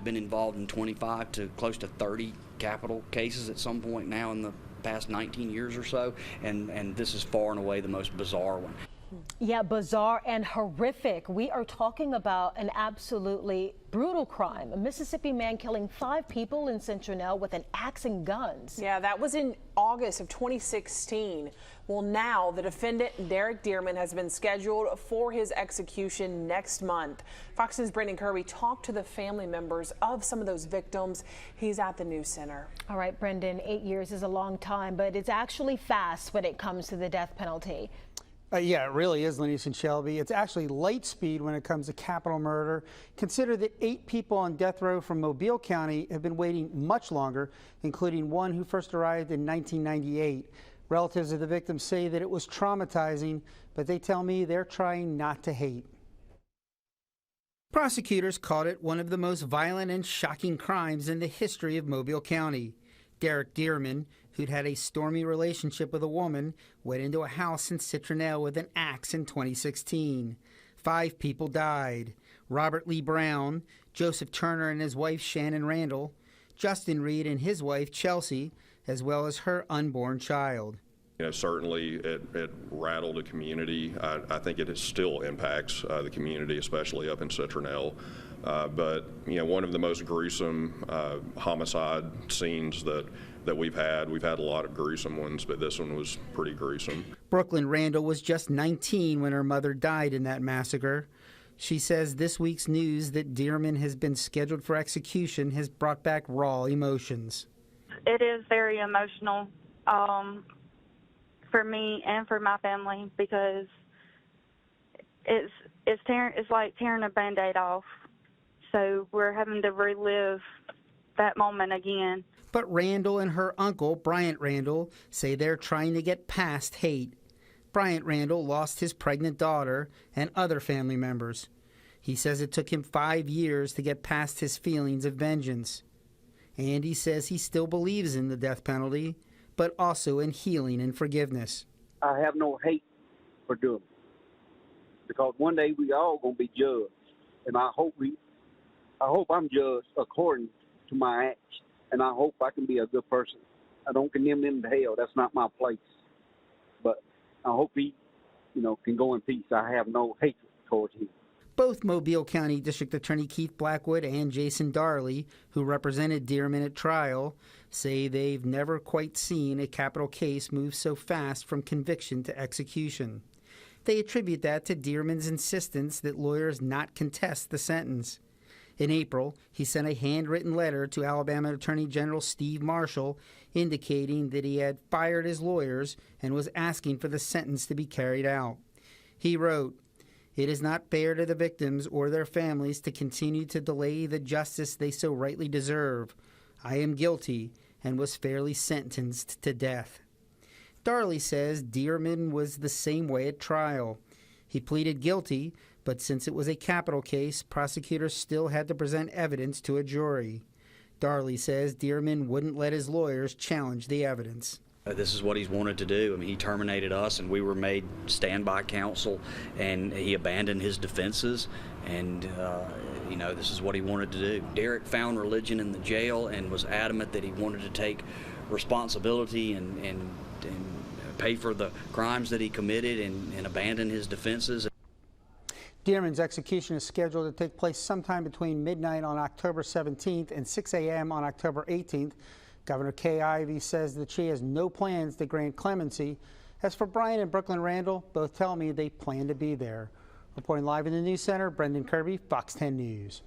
have been involved in 25 to close to 30 capital cases at some point now in the past 19 years or so, and this is far and away the most bizarre one. Yeah, bizarre and horrific. We are talking about an absolutely brutal crime. A Mississippi man killing 5 people in Citronelle with an axe and guns. Yeah, that was in August of 2016. Well, now the defendant, Derrick Dearman, has been scheduled for his execution next month. Fox's Brendan Kirby talked to the family members of some of those victims. He's at the news center. All right, Brendan, 8 years is a long time, but it's actually fast when it comes to the death penalty. Yeah, it really is, Lenise and Shelby. It's actually light speed when it comes to capital murder. Consider that 8 people on death row from Mobile County have been waiting much longer, including one who first arrived in 1998. Relatives of the victims say that it was traumatizing, but they tell me they're trying not to hate. Prosecutors called it one of the most violent and shocking crimes in the history of Mobile County. Derrick Dearman, who'd had a stormy relationship with a woman, went into a house in Citronelle with an axe in 2016. 5 people died. Robert Lee Brown, Joseph Turner and his wife Shannon Randall, Justin Reed and his wife Chelsea, as well as her unborn child. You know, certainly it rattled the community. I think it still impacts the community, especially up in Citronelle. But you know, one of the most gruesome homicide scenes that we've had a lot of gruesome ones, but this one was pretty gruesome. Brooklyn Randall was just 19 when her mother died in that massacre. She says this week's news that Dearman has been scheduled for execution has brought back raw emotions. It is very emotional for me and for my family, because it's like tearing a Band-Aid off. So we're having to relive that moment again. But Randall and her uncle, Bryant Randall, say they're trying to get past hate. Bryant Randall lost his pregnant daughter and other family members. He says it took him 5 years to get past his feelings of vengeance. And he says he still believes in the death penalty, but also in healing and forgiveness. I have no hate for doing it, because one day we all gonna be judged, and I hope I'm judged according to my acts, and I hope I can be a good person. I don't condemn them to hell. That's not my place. But I hope he, can go in peace. I have no hatred towards him. Both Mobile County District Attorney Keith Blackwood and Jason Darley, who represented Dearman at trial, say they've never quite seen a capital case move so fast from conviction to execution. They attribute that to Dearman's insistence that lawyers not contest the sentence. In April, he sent a handwritten letter to Alabama Attorney General Steve Marshall indicating that he had fired his lawyers and was asking for the sentence to be carried out. He wrote, "It is not fair to the victims or their families to continue to delay the justice they so rightly deserve. I am guilty and was fairly sentenced to death." Darley says Dearman was the same way at trial. He pleaded guilty, but since it was a capital case, prosecutors still had to present evidence to a jury. Darley says Dearman wouldn't let his lawyers challenge the evidence. This is what he's wanted to do. I mean, he terminated us, and we were made standby counsel, and he abandoned his defenses, and this is what he wanted to do. Derrick found religion in the jail and was adamant that he wanted to take responsibility and pay for the crimes that he committed and abandon his defenses. Dearman's execution is scheduled to take place sometime between midnight on October 17th and 6 a.m. on October 18th. Governor Kay Ivey says that she has no plans to grant clemency. As for Brian and Brooklyn Randall, both tell me they plan to be there. Reporting live in the News Center, Brendan Kirby, Fox 10 News.